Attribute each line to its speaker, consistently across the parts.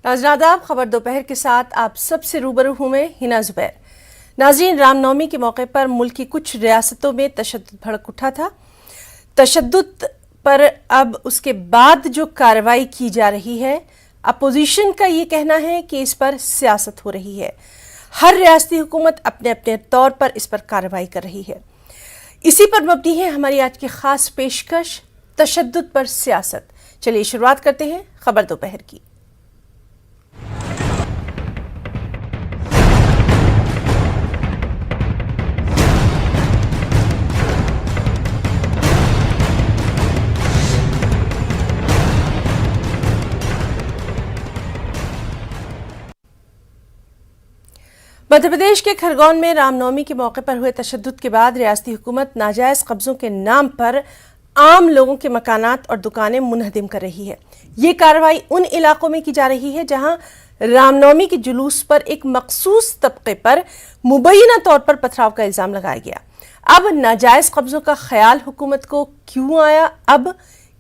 Speaker 1: नाज़रीन, खबर दोपहर के साथ आप सबसे रूबरू हूं मैं हिना जुबैर। नाज़रीन, रामनवमी के मौके पर मुल्क की कुछ रियासतों में तशद्दुद भड़क उठा था। तशद्दुद पर अब उसके बाद जो कार्रवाई की जा रही है, अपोजिशन का ये कहना है कि इस पर सियासत हो रही है। हर रियासती हुकूमत अपने अपने तौर पर इस पर कार्रवाई कर रही है। इसी पर मबनी है हमारी आज की खास पेशकश, तशद्दुद पर सियासत। चलिए शुरुआत करते हैं खबर दोपहर की। मध्य प्रदेश के खरगोन में रामनवमी के मौके पर हुए तशद्दुद के बाद रियासती हुकूमत नाजायज कब्जों के नाम पर आम लोगों के मकानात और दुकानें मुनहदिम कर रही है। ये कार्रवाई उन इलाकों में की जा रही है जहां रामनवमी के जुलूस पर एक मखसूस तबके पर मुबैना तौर पर पथराव का इल्जाम लगाया गया। अब नाजायज कब्जों का ख्याल हुकूमत को क्यों आया, अब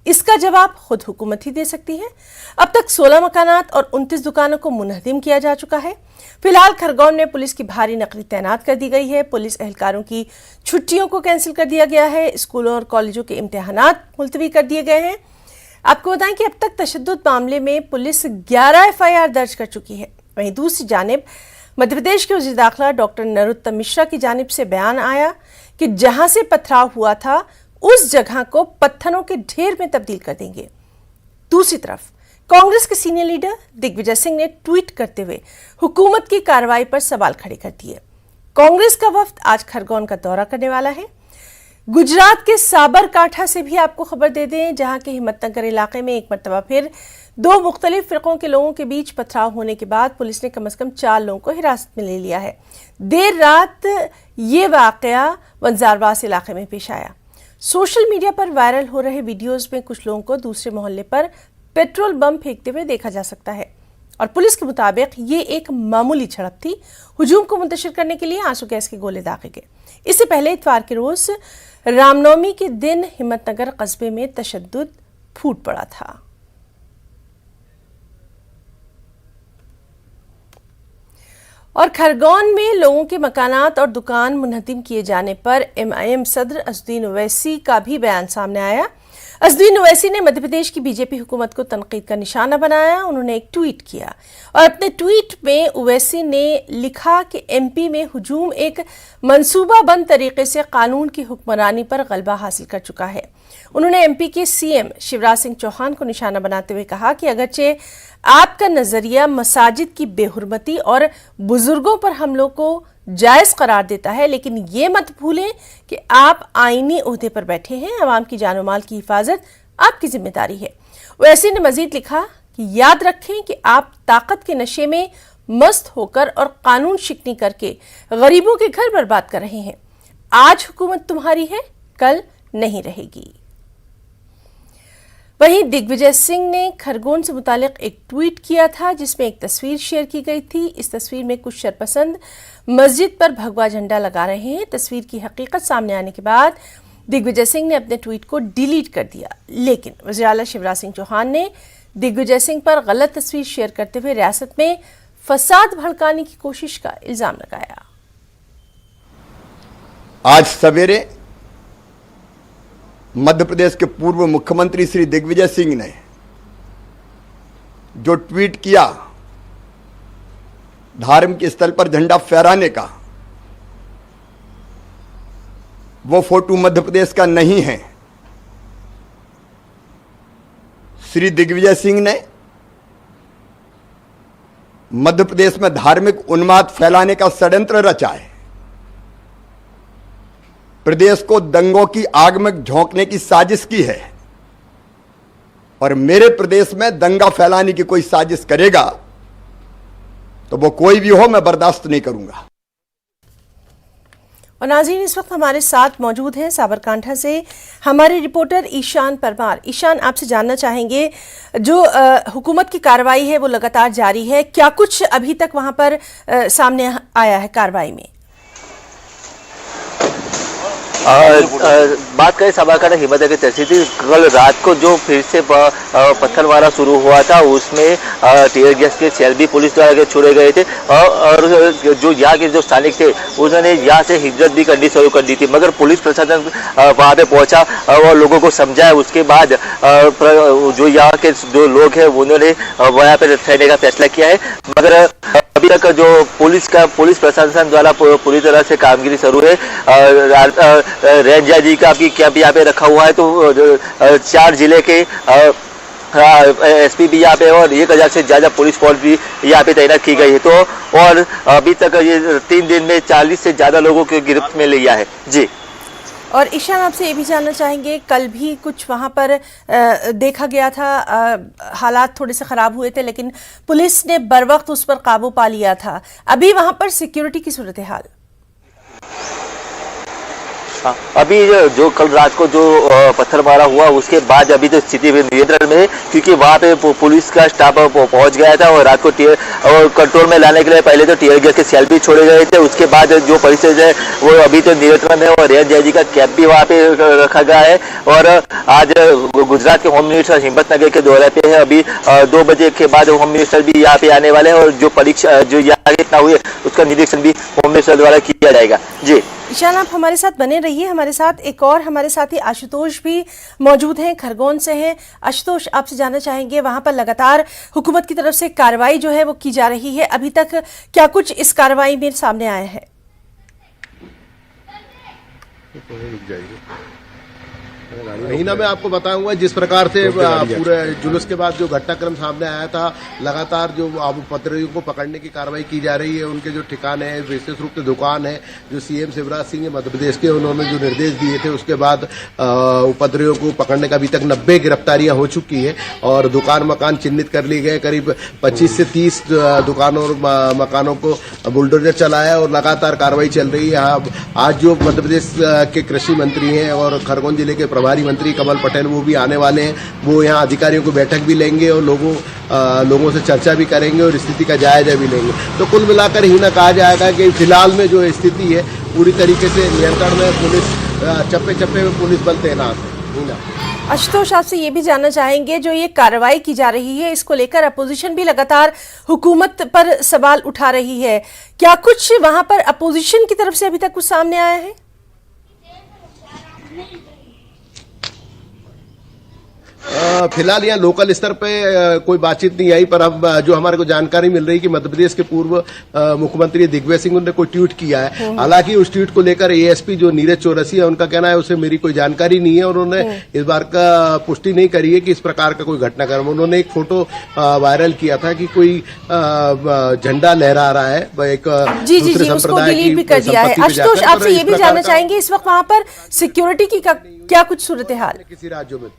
Speaker 1: इसका जवाब खुद हुकूमत ही दे सकती है। अब तक 16 मकानात और 29 दुकानों को मुनहदिम किया जा चुका है। फिलहाल खरगोन में पुलिस की भारी नकली तैनात कर दी गई है। पुलिस एहलकारों की छुट्टियों को कैंसिल कर दिया गया है। स्कूलों और कॉलेजों के इम्तिहानात मुलतवी कर दिए गए हैं। आपको बताएं कि अब तक तशद्दुद मामले में पुलिस 11 FIR दर्ज कर चुकी है। वहीं दूसरी जानिब मध्य प्रदेश के वज़ीर दाखिला डॉक्टर नरोत्तम मिश्रा की जानिब से बयान आया कि जहां से पथराव हुआ था उस जगह को पत्थरों के ढेर में तब्दील कर देंगे। दूसरी तरफ कांग्रेस के सीनियर लीडर दिग्विजय सिंह ने ट्वीट करते हुए हुकूमत की कार्रवाई पर सवाल खड़े कर दिए। कांग्रेस का वफ्द आज खरगोन का दौरा करने वाला है। गुजरात के साबरकांठा से भी आपको खबर दे दें, जहां के हिम्मतनगर इलाके में एक मरतबा फिर 2 मुख्तलिफ फिरकों के लोगों के बीच पथराव होने के बाद पुलिस ने कम से कम 4 लोगों को हिरासत में ले लिया है। देर रात ये वाकया वंजारवास इलाके में पेश आया। सोशल मीडिया पर वायरल हो रहे वीडियोज में कुछ लोगों को दूसरे मोहल्ले पर पेट्रोल बम फेंकते हुए देखा जा सकता है और पुलिस के मुताबिक ये एक मामूली झड़प थी। हुजूम को मुंतशिर करने के लिए आंसू गैस के गोले दागे गए। इससे पहले इतवार के रोज रामनवमी के दिन हिम्मतनगर कस्बे में तशद्दुद फूट पड़ा था। और खरगोन में लोगों के मकानात और दुकान मुनहदिम किए जाने पर MIM सदर असदुद्दीन ओवैसी का भी बयान सामने आया। असदुद्दीन ओवैसी ने मध्य प्रदेश की बीजेपी हुकूमत को तनकीद का निशाना बनाया। उन्होंने एक ट्वीट किया और अपने ट्वीट में ओवैसी ने लिखा कि MP में हुजूम एक मंसूबाबंद तरीके से कानून की हुक्मरानी पर गलबा हासिल कर चुका है। उन्होंने MP के CM शिवराज सिंह चौहान को निशाना बनाते हुए कहा कि अगरचे आपका नजरिया मसाजिद की बेहुरमती और बुजुर्गों पर हमलों को जायज करार देता है, लेकिन ये मत भूलें कि आप आईनी ओहदे पर बैठे हैं। अवाम की जान और माल की हिफाजत आपकी जिम्मेदारी है। वैसे ने मजीद लिखा कि याद रखें कि आप ताकत के नशे में मस्त होकर और कानून शिकनी करके गरीबों के घर बर्बाद कर रहे हैं। आज हुकूमत तुम्हारी है, कल नहीं रहेगी। वहीं दिग्विजय सिंह ने खरगोन से मुतालिक एक ट्वीट किया था जिसमें एक तस्वीर शेयर की गई थी। इस तस्वीर में कुछ शरपसंद मस्जिद पर भगवा झंडा लगा रहे हैं। तस्वीर की हकीकत सामने आने के बाद दिग्विजय सिंह ने अपने ट्वीट को डिलीट कर दिया, लेकिन वज़ीर आला शिवराज सिंह चौहान ने दिग्विजय सिंह पर गलत तस्वीर शेयर करते हुए रियासत में फसाद भड़काने की कोशिश का इल्जाम लगाया।
Speaker 2: आज सवेरे मध्य प्रदेश के पूर्व मुख्यमंत्री श्री दिग्विजय सिंह ने जो ट्वीट किया धार्मिक स्थल पर झंडा फहराने का, वो फोटो मध्य प्रदेश का नहीं है। श्री दिग्विजय सिंह ने मध्य प्रदेश में धार्मिक उन्माद फैलाने का षड्यंत्र रचा है। प्रदेश को दंगों की आग में झोंकने की साजिश की है और मेरे प्रदेश में दंगा फैलाने की कोई साजिश करेगा तो वो कोई भी हो, मैं बर्दाश्त नहीं करूंगा।
Speaker 1: और नाज़रीन, इस वक्त हमारे साथ मौजूद हैं साबरकांठा से हमारे रिपोर्टर ईशान परमार। ईशान, आपसे जानना चाहेंगे, जो हुकूमत की कार्रवाई है वो लगातार जारी है, क्या कुछ अभी तक वहां पर सामने आया है कार्रवाई में?
Speaker 3: बात करें साबरकांठा हिम्मतनगर तहसील, कल रात को जो फिर से पत्थरमारा शुरू हुआ था उसमें टीयर गैस के सेल भी पुलिस द्वारा छोड़े गए थे और जो यहाँ के जो स्थानिक थे उन्होंने यहाँ से हिजरत भी करनी शुरू कर दी थी, मगर पुलिस प्रशासन वहाँ पे पहुंचा और लोगों को समझाया। उसके बाद जो यहाँ के जो लोग हैं उन्होंने वहाँ पे ठहरने का फैसला किया है, मगर अभी तक जो पुलिस प्रशासन द्वारा पूरी तरह से कामगिरी शुरू है। रेंज जी का अभी कैंप यहाँ पे रखा हुआ है, तो 4 जिले के एसपी भी यहाँ पे और 1000 से ज्यादा पुलिस फोर्स भी यहाँ पे तैनात की गई है। तो और अभी तक ये 3 दिन में 40 से ज्यादा लोगों की गिरफ्त में लिया है। जी।
Speaker 1: और ईशान, आपसे ये भी जानना चाहेंगे, कल भी कुछ वहां पर देखा गया था, हालात थोड़े से खराब हुए थे लेकिन पुलिस ने बर वक्त उस पर काबू पा लिया था। अभी वहां पर सिक्योरिटी की सूरत हाल?
Speaker 3: अभी जो कल रात को जो पत्थरमारा हुआ उसके बाद अभी तो स्थिति नियंत्रण में है, क्योंकि वहां पे पुलिस का स्टाफ पहुंच गया था और रात को कंट्रोल में लाने के लिए पहले तो टीयर गैस के सेल भी छोड़े गए थे। उसके बाद जो परिस्थिति है वो अभी तो नियंत्रण में है और रेंज आईजी का कैंप भी वहां पे रखा गया है। और आज गुजरात के होम मिनिस्टर हिम्मतनगर के दौरे पे है। अभी 2 बजे के बाद होम मिनिस्टर भी यहाँ पे आने वाले हैं और जो परीक्षा जो यहाँ कितना हुई उसका निरीक्षण भी होम मिनिस्टर द्वारा किया जाएगा। जी
Speaker 1: ईशान, आप हमारे साथ बने रहिए। हमारे साथ एक और हमारे साथी आशुतोष भी मौजूद हैं, खरगोन से हैं। आशुतोष, आपसे जानना चाहेंगे, वहां पर लगातार हुकूमत की तरफ से कार्रवाई जो है वो की जा रही है, अभी तक क्या कुछ इस कार्रवाई में सामने आया है?
Speaker 4: नहीं ना, मैं आपको बताऊंगा जिस प्रकार से पूरे जुलूस के बाद जो घटनाक्रम सामने आया था, लगातार जो उपद्रवियों को पकड़ने की कार्रवाई की जा रही है। उनके जो ठिकाने हैं, विशेष रूप से दुकान है, जो सीएम शिवराज सिंह मध्य प्रदेश के उन्होंने जो निर्देश दिए थे उसके बाद उपद्रवियों को पकड़ने का अभी तक 90 गिरफ्तारियां हो चुकी है और दुकान मकान चिन्हित कर लिए गए। करीब 25 से 30 दुकानों और मकानों को बुलडोजर चलाया और लगातार कार्रवाई चल रही है। आज जो मध्य प्रदेश के कृषि मंत्री हैं और खरगोन जिले के प्रभारी मंत्री कमल पटेल वो भी आने वाले हैं। वो यहाँ अधिकारियों को बैठक भी लेंगे और लोगों से चर्चा भी करेंगे और स्थिति का जायजा भी लेंगे। तो कुल मिलाकर ही ना कहा जाएगा कि फिलहाल में जो स्थिति है पूरी तरीके से नियंत्रण में, पुलिस चप्पे चप्पे में पुलिस बल तैनात है।
Speaker 1: आशुतोष, आपसे ये भी जानना चाहेंगे, जो ये कार्रवाई की जा रही है इसको लेकर अपोजिशन भी लगातार हुकूमत पर सवाल उठा रही है, क्या कुछ वहां पर अपोजिशन की तरफ से अभी तक कुछ सामने आया है?
Speaker 4: फिलहाल यहाँ लोकल स्तर पे कोई बातचीत नहीं आई, पर अब जो हमारे को जानकारी मिल रही है कि मध्य प्रदेश के पूर्व मुख्यमंत्री दिग्विजय सिंह ने कोई ट्वीट किया है। हालांकि उस ट्वीट को लेकर एएसपी जो नीरज चौरसी है उनका कहना है उसे मेरी कोई जानकारी नहीं है और उन्होंने इस बार का पुष्टि नहीं करी है कि इस प्रकार का कोई घटनाक्रम। उन्होंने एक फोटो वायरल किया था कि कोई झंडा लहरा रहा है एक दूसरे संप्रदाय की संपत्ति।
Speaker 1: आशुतोष, आपसे ये भी जानना चाहेंगे, इस वक्त वहां पर सिक्योरिटी की क्या कुछ सूरत हाल?
Speaker 4: किसी राज्यों में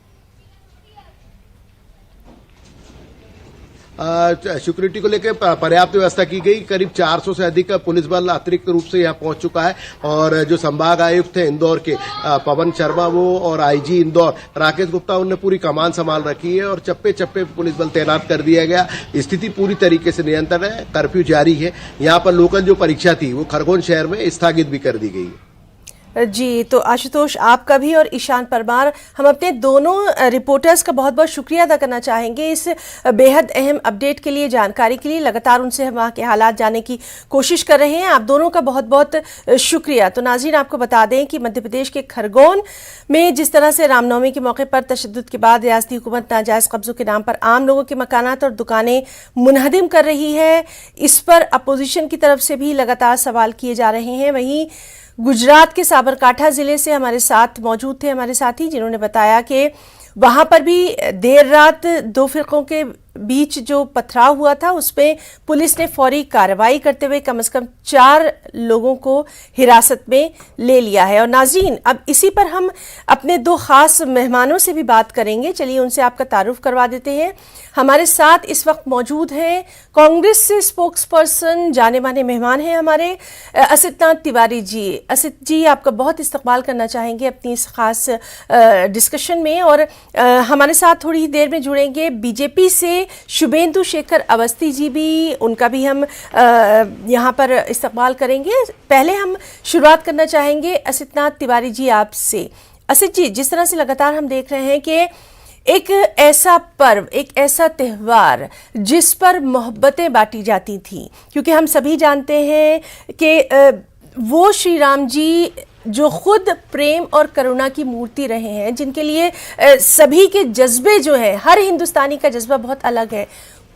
Speaker 4: सिक्योरिटी को लेकर पर्याप्त व्यवस्था की गई। करीब 400 से अधिक पुलिस बल अतिरिक्त रूप से यहाँ पहुंच चुका है और जो संभाग आयुक्त है इंदौर के पवन शर्मा वो और आईजी इंदौर राकेश गुप्ता उन्होंने पूरी कमान संभाल रखी है और चप्पे चप्पे पुलिस बल तैनात कर दिया गया। स्थिति पूरी तरीके से नियंत्रण है, कर्फ्यू जारी है। यहाँ पर लोकल जो परीक्षा थी वो खरगोन शहर में स्थगित भी कर दी गई है।
Speaker 1: जी, तो आशुतोष, आपका भी और ईशान परमार, हम अपने दोनों रिपोर्टर्स का बहुत बहुत शुक्रिया अदा करना चाहेंगे इस बेहद अहम अपडेट के लिए, जानकारी के लिए। लगातार उनसे हम वहाँ के हालात जानने की कोशिश कर रहे हैं। आप दोनों का बहुत बहुत शुक्रिया। तो नाज़रीन, आपको बता दें कि मध्य प्रदेश के खरगोन में जिस तरह से रामनवमी के मौके पर तशद्दुद के बाद रियासती हुकूमत नाजायज़ कब्जों के नाम पर आम लोगों के मकानात और दुकानें मुनहदिम कर रही है, इस पर अपोजिशन की तरफ से भी लगातार सवाल किए जा रहे हैं। वहीं गुजरात के साबरकांठा जिले से हमारे साथ मौजूद थे हमारे साथी, जिन्होंने बताया कि वहां पर भी देर रात 2 फिरकों के बीच जो पथराव हुआ था उसमें पुलिस ने फौरी कार्रवाई करते हुए कम से कम 4 लोगों को हिरासत में ले लिया है। और नाज़रीन, अब इसी पर हम अपने 2 खास मेहमानों से भी बात करेंगे। चलिए उनसे आपका तारुफ करवा देते हैं। हमारे साथ इस वक्त मौजूद हैं कांग्रेस से स्पोक्स पर्सन, जाने माने मेहमान हैं हमारे असितनाथ तिवारी जी। असित जी, आपका बहुत इस्तकबाल करना चाहेंगे अपनी इस खास डिस्कशन में। और हमारे साथ थोड़ी ही देर में जुड़ेंगे बीजेपी से शुभेंदु शेखर अवस्थी जी भी, उनका भी हम यहाँ पर इस्तकबाल करेंगे। पहले हम शुरुआत करना चाहेंगे असितनाथ तिवारी जी आपसे। असित जी, जिस तरह से लगातार हम देख रहे हैं कि एक ऐसा पर्व, एक ऐसा त्यौहार जिस पर मोहब्बतें बांटी जाती थी, क्योंकि हम सभी जानते हैं कि वो श्री राम जी जो खुद प्रेम और करुणा की मूर्ति रहे हैं, जिनके लिए सभी के जज्बे जो है, हर हिंदुस्तानी का जज्बा बहुत अलग है,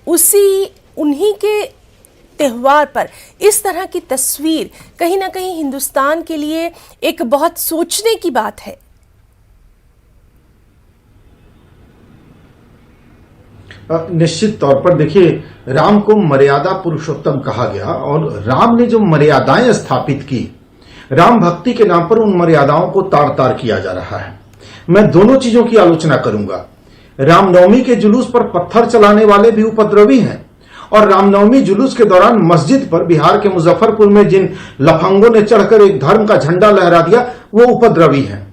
Speaker 1: उन्हीं के त्यौहार पर इस तरह की तस्वीर कहीं ना कहीं हिंदुस्तान के लिए एक बहुत सोचने की बात है।
Speaker 5: निश्चित तौर पर देखिए, राम को मर्यादा पुरुषोत्तम कहा गया और राम ने जो मर्यादाएं स्थापित की, राम भक्ति के नाम पर उन मर्यादाओं को तार तार किया जा रहा है। मैं दोनों चीजों की आलोचना करूंगा। रामनवमी के जुलूस पर पत्थर चलाने वाले भी उपद्रवी हैं और रामनवमी जुलूस के दौरान मस्जिद पर बिहार के मुजफ्फरपुर में जिन लफंगों ने चढ़कर एक धर्म का झंडा लहरा दिया, वो उपद्रवी हैं।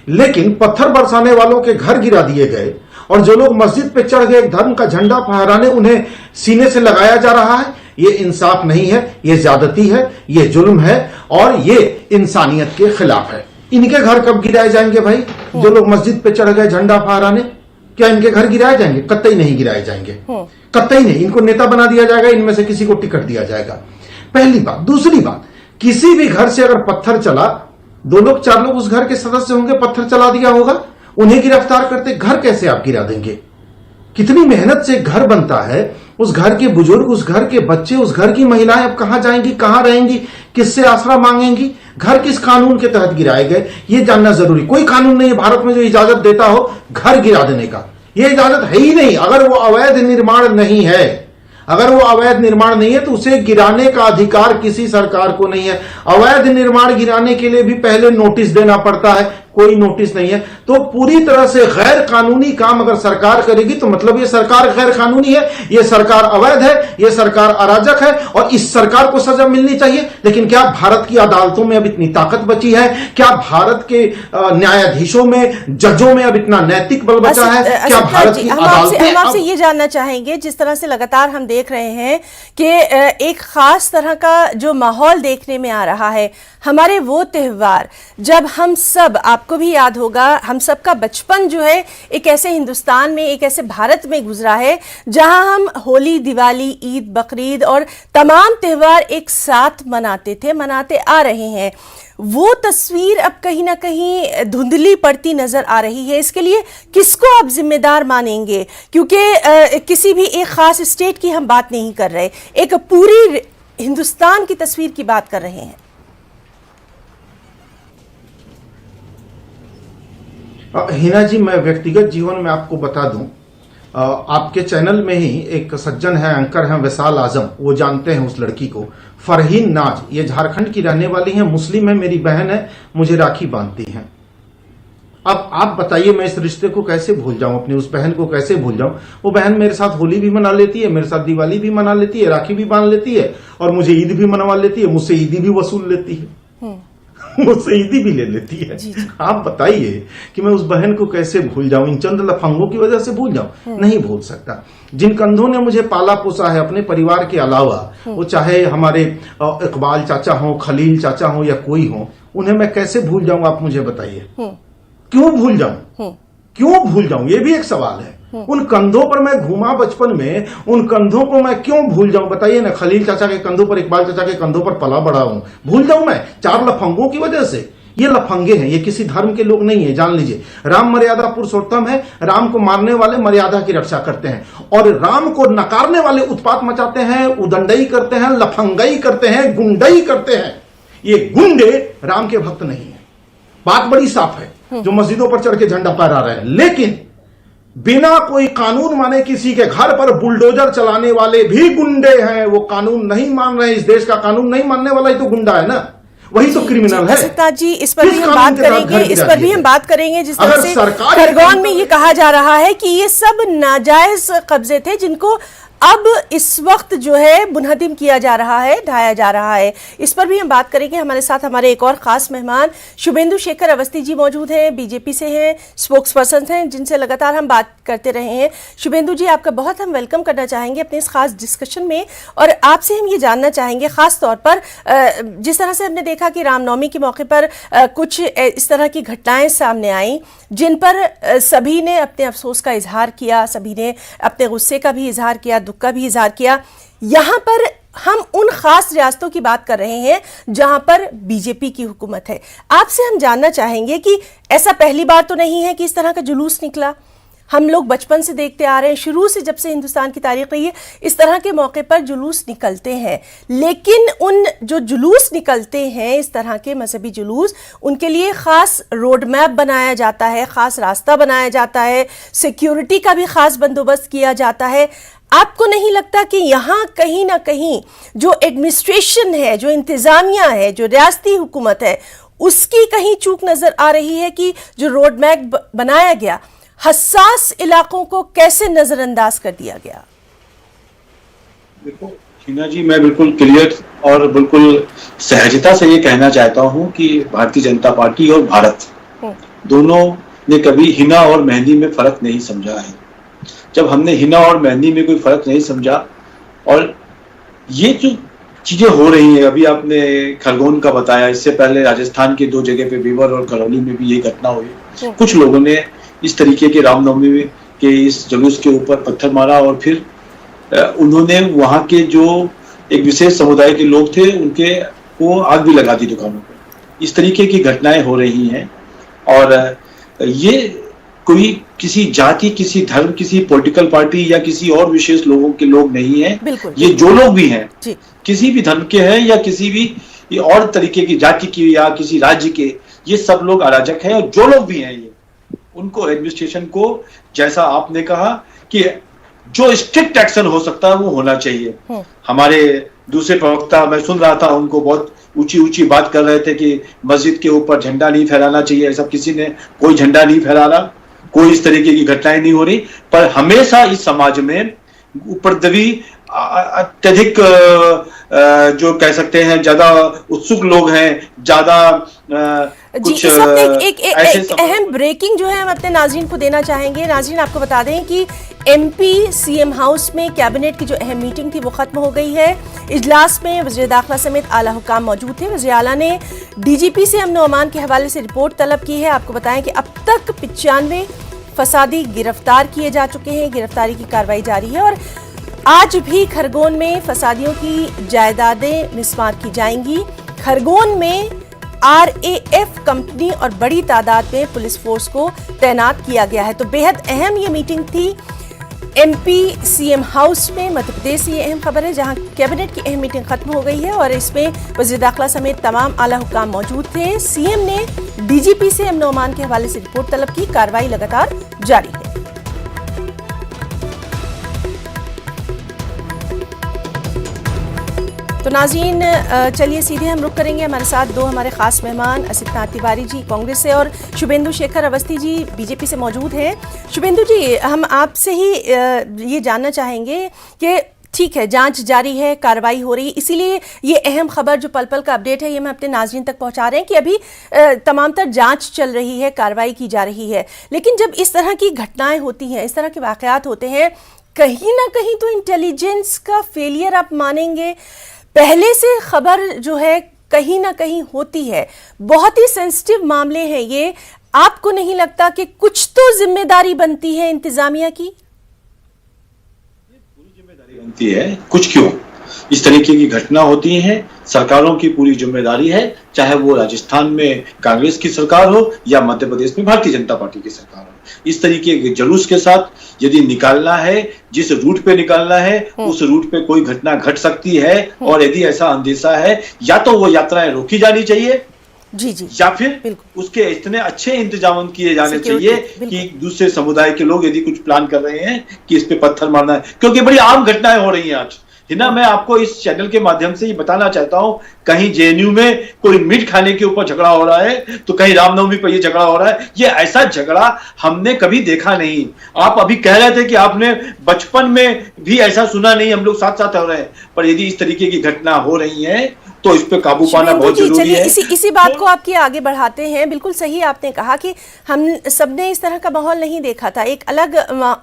Speaker 5: लेकिन पत्थर बरसाने वालों के घर गिरा दिए गए और जो लोग मस्जिद पे चढ़ गए एक धर्म का झंडा फहराने, उन्हें सीने से लगाया जा रहा है। ये इंसाफ नहीं है, ये ज्यादती है, ये जुल्म है और ये इंसानियत के खिलाफ है। इनके घर कब गिराए जाएंगे भाई? जो लोग मस्जिद पे चढ़ गए झंडा फहराने, क्या इनके घर गिराए जाएंगे? कतई नहीं गिराए जाएंगे, कतई नहीं। इनको नेता बना दिया जाएगा, इनमें से किसी को टिकट दिया जाएगा, पहली बात। दूसरी बात, किसी भी घर से अगर पत्थर चला, 2 लोग 4 लोग उस घर के सदस्य होंगे, पत्थर चला दिया होगा, उन्हें गिरफ्तार करते। घर कैसे आप गिरा देंगे? कितनी मेहनत से घर बनता है, उस घर के बुजुर्ग, उस घर के बच्चे, उस घर की महिलाएं अब कहां जाएंगी, कहां रहेंगी, किससे आसरा मांगेंगी? घर किस कानून के तहत गिराए गए, ये जानना जरूरी। कोई कानून नहीं है भारत में जो इजाजत देता हो घर गिरा देने का, ये इजाजत है ही नहीं। अगर वो अवैध निर्माण नहीं है, अगर वो अवैध निर्माण नहीं है तो उसे गिराने का अधिकार किसी सरकार को नहीं है। अवैध निर्माण गिराने के लिए भी पहले नोटिस देना पड़ता है, कोई नोटिस नहीं है। तो पूरी तरह से गैर कानूनी काम अगर सरकार करेगी तो मतलब ये सरकार गैर कानूनी है, ये सरकार अवैध है, ये सरकार अराजक है और इस सरकार को सजा मिलनी चाहिए। लेकिन क्या भारत की अदालतों में अब इतनी ताकत बची है? क्या भारत के न्यायाधीशों में, जजों में अब इतना नैतिक बल बचा है? क्या भारत की अदालतें?
Speaker 1: हम आपसे ये जानना चाहेंगे, जिस तरह से लगातार हम देख रहे हैं कि एक खास तरह का जो माहौल देखने में आ रहा है, हमारे वो त्यौहार जब हम सब, आपको भी याद होगा, हम सबका बचपन जो है एक ऐसे हिंदुस्तान में, एक ऐसे भारत में गुजरा है जहां हम होली, दिवाली, ईद, बकरीद और तमाम त्यौहार एक साथ मनाते थे, मनाते आ रहे हैं। वो तस्वीर अब कहीं ना कहीं धुंधली पड़ती नजर आ रही है। इसके लिए किसको आप जिम्मेदार मानेंगे? क्योंकि किसी भी एक खास स्टेट की हम बात नहीं कर रहे, एक पूरी हिंदुस्तान की तस्वीर की बात कर रहे हैं।
Speaker 5: हिना जी, मैं व्यक्तिगत जीवन में आपको बता दूं, आपके चैनल में ही एक सज्जन है, एंकर हैं विशाल आजम, वो जानते हैं उस लड़की को, फरहीन नाज। ये झारखंड की रहने वाली है, मुस्लिम है, मेरी बहन है, मुझे राखी बांधती हैं। अब आप बताइए, मैं इस रिश्ते को कैसे भूल जाऊं, अपनी उस बहन को कैसे भूल जाऊं? वो बहन मेरे साथ होली भी मना लेती है, मेरे साथ दिवाली भी मना लेती है, राखी भी बांध लेती है और मुझे ईद भी मनवा लेती है, मुझसे ईदी भी वसूल लेती है, मुझसे ईदी भी ले लेती है। आप बताइए कि मैं उस बहन को कैसे भूल जाऊं? इन चंद लफंगों की वजह से भूल जाऊं? नहीं भूल सकता। जिन कंधों ने मुझे पाला पोसा है अपने परिवार के अलावा, वो चाहे हमारे इकबाल चाचा हो, खलील चाचा हो या कोई हो, उन्हें मैं कैसे भूल जाऊं? आप मुझे बताइए। क्यों भूल जाऊं? क्यों भूल जाऊं? ये भी एक सवाल है। उन कंधों पर मैं घूमा बचपन में, उन कंधों को मैं क्यों भूल जाऊं? बताइए ना। खलील चाचा के कंधों पर, इकबाल चाचा के कंधों पर पला बड़ा हूं, भूल जाऊं मैं 4 लफंगों की वजह से? ये लफंगे हैं, ये किसी धर्म के लोग नहीं है, जान लीजिए। राम मर्यादा पुरुषोत्तम है, राम को मारने वाले मर्यादा की रक्षा करते हैं और राम को नकारने वाले उत्पात मचाते हैं, उदंडई करते हैं, लफंगई करते हैं, गुंडई करते हैं। ये गुंडे राम के भक्त नहीं है, बात बड़ी साफ है, जो मस्जिदों पर चढ़ के झंडा फहरा रहे हैं। लेकिन बिना कोई कानून माने किसी के घर पर बुलडोजर चलाने वाले भी गुंडे हैं। वो कानून नहीं मान रहे, इस देश का कानून नहीं मानने वाला ही तो गुंडा है ना, वही तो क्रिमिनल है।
Speaker 1: असितनाथ जी, इस पर भी हम बात करेंगे, इस पर भी हम बात करेंगे। जिस तरह से खरगोन में ये कहा जा रहा है कि ये सब नाजायज कब्जे थे जिनको अब इस वक्त जो है मुनहदिम किया जा रहा है, ढाया जा रहा है। इस पर भी हम बात करेंगे। हमारे साथ हमारे एक और खास मेहमान शुभेंदु शेखर अवस्थी जी मौजूद हैं, बीजेपी से हैं, स्पोक्स पर्सन हैं, जिनसे लगातार हम बात करते रहे हैं। शुभेंदु जी, आपका बहुत हम वेलकम करना चाहेंगे अपने इस खास डिस्कशन में, और आपसे हम ये जानना चाहेंगे खास तौर पर जिस तरह से हमने देखा कि रामनवमी के मौके पर कुछ इस तरह की घटनाएं सामने आई जिन पर सभी ने अपने अफसोस का इजहार किया, सभी ने अपने गुस्से का भी इजहार किया, दुख का भी इजहार किया। यहाँ पर हम उन खास रियासतों की बात कर रहे हैं जहां पर बीजेपी की हुकूमत है। आपसे हम जानना चाहेंगे कि ऐसा पहली बार तो नहीं है कि इस तरह का जुलूस निकला। हम लोग बचपन से देखते आ रहे हैं, शुरू से जब से हिंदुस्तान की तारीख रही है, इस तरह के मौके पर जुलूस निकलते हैं। लेकिन उन जो जुलूस निकलते हैं, इस तरह के मजहबी जुलूस, उनके लिए खास रोड मैप बनाया जाता है, खास रास्ता बनाया जाता है, सिक्योरिटी का भी खास बंदोबस्त किया जाता है। आपको नहीं लगता कि यहाँ कहीं ना कहीं जो एडमिनिस्ट्रेशन है, जो इंतजामिया है, जो रियासती हुकूमत है, उसकी कहीं चूक नजर आ रही है कि जो रोड मैप बनाया गया, हसास इलाकों को कैसे नजरअंदाज कर दिया गया?
Speaker 6: देखो हिना जी, मैं बिल्कुल क्लियर और बिल्कुल सहजता से ये कहना चाहता हूँ कि भारतीय जनता पार्टी और भारत दोनों ने कभी हिना और मेहंदी में फर्क नहीं समझा है। जब हमने हिना और मेहंदी में कोई फर्क नहीं समझा, और ये जो चीजें हो रही हैं, अभी आपने खरगोन का बताया, इससे पहले राजस्थान के 2 जगह पे बीवर और करौली में भी ये घटना हुई। कुछ लोगों ने इस तरीके के रामनवमी के इस जुलूस के ऊपर पत्थर मारा और फिर उन्होंने वहां के जो एक विशेष समुदाय के लोग थे उनके को आग भी लगा दी दुकानों पर। इस तरीके की घटनाएं हो रही हैं, और ये कोई किसी जाति, किसी धर्म, किसी पॉलिटिकल पार्टी या किसी और विशेष लोगों के लोग नहीं है। ये जो लोग भी हैं, किसी भी धर्म के हैं या किसी भी और तरीके की जाति की या किसी राज्य के, ये सब लोग अराजक हैं। और जो लोग भी हैं, ये उनको एडमिनिस्ट्रेशन को, जैसा आपने कहा कि जो स्ट्रिक्ट एक्शन हो सकता है वो होना चाहिए। हमारे दूसरे प्रवक्ता, मैं सुन रहा था, उनको बहुत ऊंची ऊंची बात कर रहे थे कि मस्जिद के ऊपर झंडा नहीं फहराना चाहिए। ऐसा किसी ने कोई झंडा नहीं फहराना, कोई इस तरीके की घटनाएं नहीं हो रही। पर हमेशा इस समाज में उपद्रवी, अत्यधिक जो कह सकते हैं ज्यादा उत्सुक लोग हैं, ज्यादा कुछ
Speaker 1: इस वक्त एक अहम ब्रेकिंग जो है हम अपने नाज़रीन को देना चाहेंगे। नाज़रीन, आपको बता दें कि एमपी सीएम हाउस में कैबिनेट की जो अहम मीटिंग थी वो खत्म हो गई है। इजलास में वज़ीर दाखिला समेत आला हुकाम मौजूद थे। वज़ीर आला ने डीजीपी से अमन व अमान के हवाले से रिपोर्ट तलब की है। आपको बताएं कि अब तक 95 फसादी गिरफ्तार किए जा चुके हैं, गिरफ्तारी की कार्रवाई जारी है, और आज भी खरगोन में फसादियों की जायदादें मिसमार की जाएंगी। खरगोन में RAF कंपनी और बड़ी तादाद में पुलिस फोर्स को तैनात किया गया है। तो बेहद अहम ये मीटिंग थी एमपी सीएम हाउस में। मध्य प्रदेश से ये अहम खबर है जहां कैबिनेट की अहम मीटिंग खत्म हो गई है और इसमें वज़ीर दाखिला समेत तमाम आला हुकाम मौजूद थे। सीएम ने डीजीपी से अमन व अमान के हवाले से रिपोर्ट तलब की। कार्रवाई लगातार जारी है। तो नाज़रीन, चलिए सीधे हम रुक करेंगे। हमारे साथ 2 हमारे खास मेहमान असित तिवारी जी कांग्रेस से और शुभेंदु शेखर अवस्थी जी बीजेपी से मौजूद हैं। शुभेंदु जी, हम आपसे ही ये जानना चाहेंगे कि ठीक है, जांच जारी है, कार्रवाई हो रही है, इसीलिए ये अहम खबर जो पल पल का अपडेट है ये हम अपने नाज़रीन तक पहुंचा रहे हैं कि अभी तमाम तर जांच चल रही है, कार्रवाई की जा रही है। लेकिन जब इस तरह की घटनाएं होती हैं, इस तरह के वाक़यात होते हैं, कहीं ना कहीं तो इंटेलिजेंस का फेलियर आप मानेंगे। पहले से खबर जो है कहीं ना कहीं होती है, बहुत ही सेंसिटिव मामले हैं ये। आपको नहीं लगता कि कुछ तो जिम्मेदारी बनती है इंतजामिया की?
Speaker 6: पूरी जिम्मेदारी बनती है, कुछ क्यों, इस तरीके की घटना होती हैं, सरकारों की पूरी जिम्मेदारी है, चाहे वो राजस्थान में कांग्रेस की सरकार हो या मध्य प्रदेश में भारतीय जनता पार्टी की सरकार हो। इस तरीके के जुलूस के साथ यदि निकालना है, जिस रूट पे निकालना है उस रूट पे कोई घटना घट सकती है, और यदि ऐसा अंदेशा है या तो वो यात्राएं रोकी जानी चाहिए
Speaker 1: जी,
Speaker 6: या फिर उसके इतने अच्छे इंतजाम किए जाने चाहिए कि दूसरे समुदाय के लोग यदि कुछ प्लान कर रहे हैं कि इस पे पत्थर मारना है, क्योंकि बड़ी आम घटनाएं हो रही हैं आज हिना, मैं आपको इस चैनल के माध्यम से ये बताना चाहता हूं, कहीं जेएनयू में कोई मीट खाने के ऊपर झगड़ा हो रहा है तो कहीं रामनवमी पर ये झगड़ा हो रहा है। ये ऐसा झगड़ा हमने कभी देखा नहीं। आप अभी कह रहे थे कि आपने बचपन में भी ऐसा सुना नहीं, हम लोग साथ साथ हो रहे हैं, पर यदि इस तरीके की घटना हो रही है तो इस पे काबू पाना बहुत जरूरी है।
Speaker 1: इसी बात को आपकी आगे बढ़ाते हैं। बिल्कुल सही आपने कहा कि हम सबने इस तरह का माहौल नहीं देखा था, एक अलग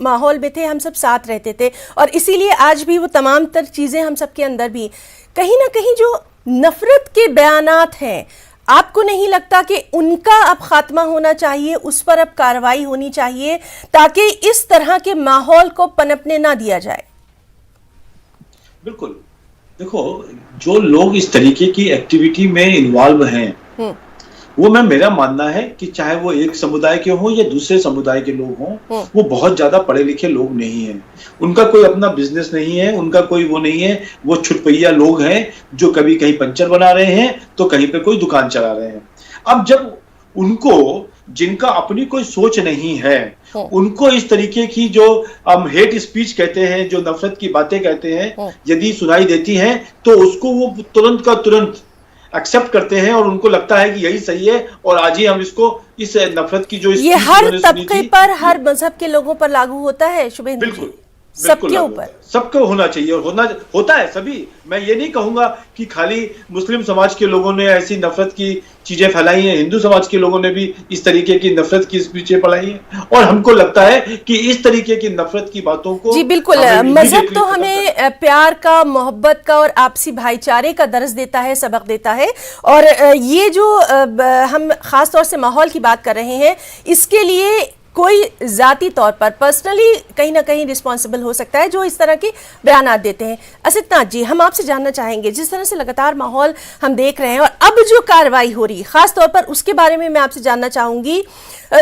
Speaker 1: माहौल में थे, हम सब साथ रहते थे, और इसीलिए आज भी वो तमाम तर चीजें हम सबके अंदर भी कहीं ना कहीं जो नफरत के बयानात हैं, आपको नहीं लगता कि उनका अब खात्मा होना चाहिए, उस पर अब कार्रवाई होनी चाहिए ताकि इस तरह के माहौल को पनपने ना दिया जाए?
Speaker 6: बिल्कुल, देखो जो लोग इस तरीके की एक्टिविटी में इन्वॉल्व हैं, वो मेरा मानना है कि चाहे वो एक समुदाय के हों या दूसरे समुदाय के लोग हों, वो बहुत ज्यादा पढ़े लिखे लोग नहीं हैं, उनका कोई अपना बिजनेस नहीं है, उनका कोई वो नहीं है, वो छुटपैया लोग हैं जो कभी कहीं पंचर बना रहे हैं तो कहीं पे कोई दुकान चला रहे हैं। अब जब उनको, जिनका अपनी कोई सोच नहीं है, उनको इस तरीके की जो हम हेट स्पीच कहते हैं, जो नफरत की बातें कहते हैं, यदि सुनाई देती हैं तो उसको वो तुरंत का तुरंत एक्सेप्ट करते हैं और उनको लगता है कि यही सही है और आज ही हम इसको, इस नफरत की जो
Speaker 1: ये हर तबके पर, हर मजहब के लोगों पर लागू होता है शुभेंदु?
Speaker 6: बिल्कुल,
Speaker 1: सबके ऊपर,
Speaker 6: सबको होना चाहिए और होता है सभी। मैं ये नहीं कहूंगा कि खाली मुस्लिम समाज के लोगों ने ऐसी नफरत की चीजें फैलाई हैं, हिंदू समाज के लोगों ने भी इस तरीके की नफरत की स्पीचें फैलाई हैं, और हमको लगता है कि इस तरीके की नफरत की बातों को, जी बिल्कुल,
Speaker 1: मजहब तो हमें प्यार का, मोहब्बत का और आपसी भाईचारे का दर्ज देता है, सबक देता है, और ये जो हम खास तौर से माहौल की बात कर रहे हैं, इसके लिए कोई जाती तौर पर पर्सनली कहीं ना कहीं रिस्पॉन्सिबल हो सकता है जो इस तरह के बयानात देते हैं। असितनाथ जी, हम आपसे जानना चाहेंगे, जिस तरह से लगातार माहौल हम देख रहे हैं और अब जो कार्रवाई हो रही है खास तौर पर, उसके बारे में मैं आपसे जानना चाहूंगी।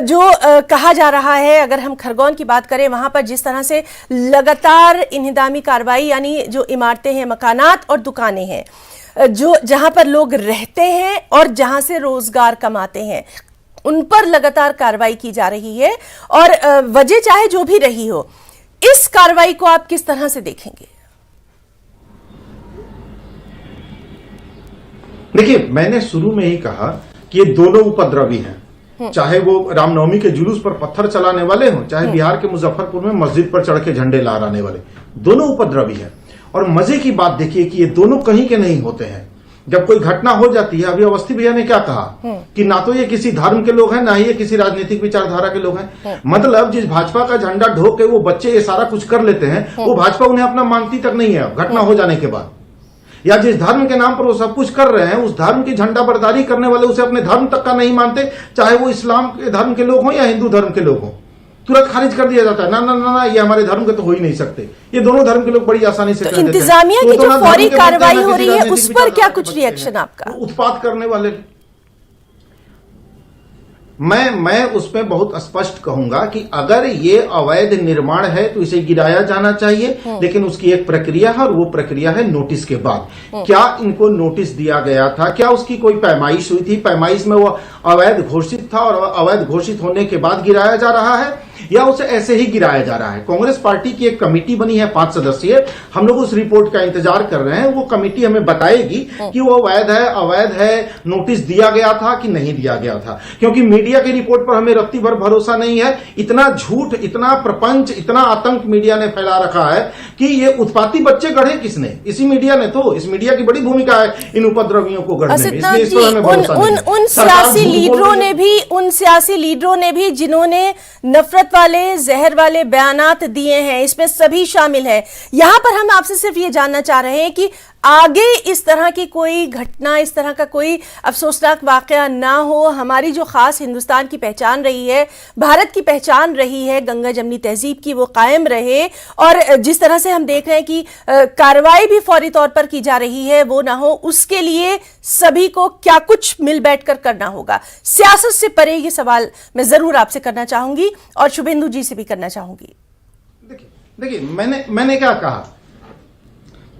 Speaker 1: जो कहा जा रहा है, अगर हम खरगोन की बात करें, वहां पर जिस तरह से लगातार इन्हिदामी कार्रवाई, यानी जो इमारतें हैं, मकानात और दुकानें हैं, जो जहां पर लोग रहते हैं और जहां से रोजगार कमाते हैं, उन पर लगातार कार्रवाई की जा रही है, और वजह चाहे जो भी रही हो, इस कार्रवाई को आप किस तरह से देखेंगे?
Speaker 5: देखिए, मैंने शुरू में ही कहा कि ये दोनों उपद्रवी हैं, चाहे वो रामनवमी के जुलूस पर पत्थर चलाने वाले हों, चाहे बिहार के मुजफ्फरपुर में मस्जिद पर चढ़ के झंडे लहराने वाले, दोनों उपद्रवी हैं। और मजे की बात देखिए कि ये दोनों कहीं के नहीं होते हैं। जब कोई घटना हो जाती है, अभी अवस्थी भैया ने क्या कहा कि ना तो ये किसी धर्म के लोग हैं, ना ही ये किसी राजनीतिक विचारधारा के लोग हैं। मतलब जिस भाजपा का झंडा ढो के वो बच्चे ये सारा कुछ कर लेते हैं, वो भाजपा उन्हें अपना मानती तक नहीं है घटना हो जाने के बाद। या जिस धर्म के नाम पर वो सब कुछ कर रहे हैं, उस धर्म की झंडा बरदारी करने वाले उसे अपने धर्म तक का नहीं मानते, चाहे वो इस्लाम के धर्म के लोग हों या हिंदू धर्म के लोग हों, तुरंत खारिज कर दिया जाता है। ना ना ना ना, ये हमारे धर्म के तो हो ही नहीं सकते। ये दोनों धर्म के लोग बड़ी आसानी से
Speaker 1: तो इंतजामिया की जो फौरी कार्रवाई हो रही है, उस पर क्या कुछ रिएक्शन आपका?
Speaker 5: उत्पात करने वाले, मैं उसमें बहुत स्पष्ट कहूंगा कि अगर ये अवैध निर्माण है तो इसे गिराया जाना चाहिए, लेकिन उसकी एक प्रक्रिया है और वो प्रक्रिया है नोटिस के बाद। क्या इनको नोटिस दिया गया था? क्या उसकी कोई पैमाइश हुई थी? पैमाइश में वो अवैध घोषित था और अवैध घोषित होने के बाद गिराया जा रहा है, या उसे ऐसे ही गिराया जा रहा है? कांग्रेस पार्टी की एक कमेटी बनी है 5 सदस्यीय, हम लोग उस रिपोर्ट का इंतजार कर रहे हैं। वो कमेटी हमें बताएगी कि वो वैध है, अवैध है, नोटिस दिया गया था कि नहीं दिया गया था। क्योंकि मीडिया की रिपोर्ट पर हमें रत्ती भर भरोसा नहीं है। इतना झूठ, इतना प्रपंच, इतना आतंक मीडिया ने फैला रखा है कि ये उत्पाती बच्चे गढ़े किसने? इसी मीडिया ने तो। इस मीडिया की बड़ी भूमिका है इन उपद्रवियों को गढ़ने में, इसलिए इस पर हमें भरोसा नहीं है।
Speaker 1: उन सियासी लीडरों ने भी जिन्होंने नफरत वाले, जहर वाले बयानात दिए हैं, इसमें सभी शामिल हैं। यहां पर हम आपसे सिर्फ ये जानना चाह रहे हैं कि आगे इस तरह की कोई घटना, इस तरह का कोई अफसोसनाक वाकया ना हो। हमारी जो खास हिंदुस्तान की पहचान रही है, भारत की पहचान रही है, गंगा जमनी तहजीब की, वो कायम रहे। और जिस तरह से हम देख रहे हैं कि कार्रवाई भी फौरी तौर पर की जा रही है, वो ना हो, उसके लिए सभी को क्या कुछ मिल बैठकर करना होगा। सियासत से परे ये सवाल मैं जरूर आपसे करना चाहूंगी और शुभेंदु जी से भी करना चाहूंगी।
Speaker 5: देखिए, मैंने क्या कहा,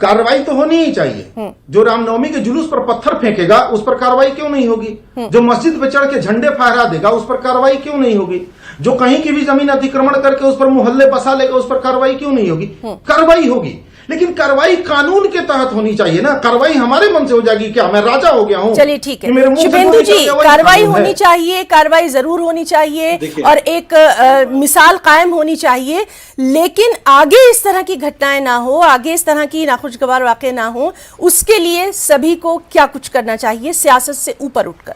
Speaker 5: कार्रवाई तो होनी ही चाहिए। जो रामनवमी के जुलूस पर पत्थर फेंकेगा उस पर कार्रवाई क्यों नहीं होगी? जो मस्जिद पर चढ़ के झंडे फहरा देगा उस पर कार्रवाई क्यों नहीं होगी? जो कहीं की भी जमीन अतिक्रमण करके उस पर मोहल्ले बसा लेगा उस पर कार्रवाई क्यों नहीं होगी? कार्रवाई होगी। लेकिन कार्रवाई कानून के तहत होनी चाहिए ना। कार्रवाई हमारे मन से हो जाएगी क्या, मैं राजा हो गया हूं?
Speaker 1: चलिए ठीक
Speaker 5: कि मेरे
Speaker 1: है
Speaker 5: मुंह से
Speaker 1: शुभेंदु
Speaker 5: जो
Speaker 1: जी,
Speaker 5: निकल गया वही
Speaker 1: कार्रवाई
Speaker 5: कानून है।
Speaker 1: होनी चाहिए, कार्रवाई जरूर होनी चाहिए
Speaker 6: देखिए।
Speaker 1: और एक मिसाल कायम होनी चाहिए, लेकिन आगे इस तरह की घटनाएं ना हो, आगे इस तरह की नाखुशगवार वाकये ना हो, उसके लिए सभी को क्या कुछ करना चाहिए सियासत से ऊपर उठकर?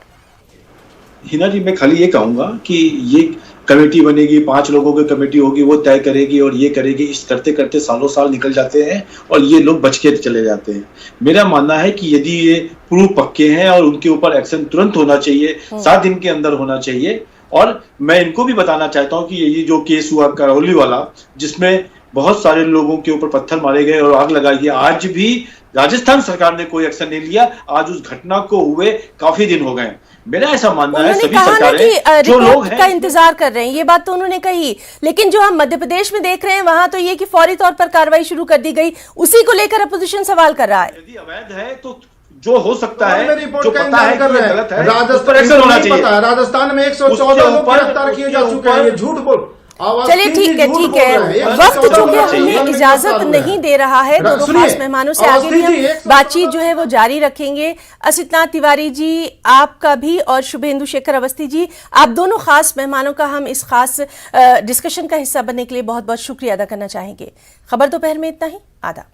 Speaker 6: हिना जी, मैं खाली ये कहूंगा कि ये कमेटी बनेगी, 5 लोगों की कमेटी होगी, वो तय करेगी और ये करेगी, इस करते करते सालों साल निकल जाते हैं और ये लोग बच के चले जाते हैं। मेरा मानना है कि यदि ये प्रूफ पक्के हैं और उनके ऊपर एक्शन तुरंत होना चाहिए, 7 दिन के अंदर होना चाहिए। और मैं इनको भी बताना चाहता हूं कि ये जो केस हुआ करौली वाला, जिसमें बहुत सारे लोगों के ऊपर पत्थर मारे गए और आग लगाई गई, आज भी राजस्थान सरकार ने कोई एक्शन नहीं लिया। आज उस घटना को हुए काफी दिन हो गए। मेरा ऐसा मानना है
Speaker 1: उन्होंने
Speaker 6: सभी
Speaker 1: कहा ना
Speaker 6: सरकारें
Speaker 1: कि
Speaker 6: जो लोग
Speaker 1: रिपोर्ट का
Speaker 6: हैं,
Speaker 1: इंतजार कर रहे हैं, ये बात तो उन्होंने कही, लेकिन जो हम मध्य प्रदेश में देख रहे हैं वहां तो ये कि फौरी तौर पर कार्रवाई शुरू कर दी गई, उसी को लेकर अपोजिशन सवाल कर रहा है।
Speaker 6: यदि अवैध है तो जो हो सकता है,
Speaker 5: में रिपोर्ट
Speaker 6: जो
Speaker 5: का
Speaker 6: पता है
Speaker 5: इंतजार
Speaker 6: कि
Speaker 5: कर
Speaker 6: ये
Speaker 5: रहे
Speaker 6: गलत
Speaker 5: हैं।
Speaker 6: है, उस पर एक्शन होना चाहिए।
Speaker 5: राजस्थान में 114
Speaker 6: उसके
Speaker 5: लोग
Speaker 6: ऊपर-
Speaker 5: गिरफ्तार किए जा
Speaker 6: उसके
Speaker 5: चुके हैं,
Speaker 6: ऊपर-
Speaker 5: ये झूठ बोल।
Speaker 1: चलिए ठीक है, ठीक है, वक्त चूंकि हमें इजाजत नहीं दे रहा है, दोनों खास मेहमानों से आगे भी हम बातचीत जो है वो जारी रखेंगे। असितनाथ तिवारी जी आपका भी और शुभेंदु शेखर अवस्थी जी, आप दोनों खास मेहमानों का हम इस खास डिस्कशन का हिस्सा बनने के लिए बहुत बहुत शुक्रिया अदा करना चाहेंगे। खबर दोपहर में इतना ही, आदाब।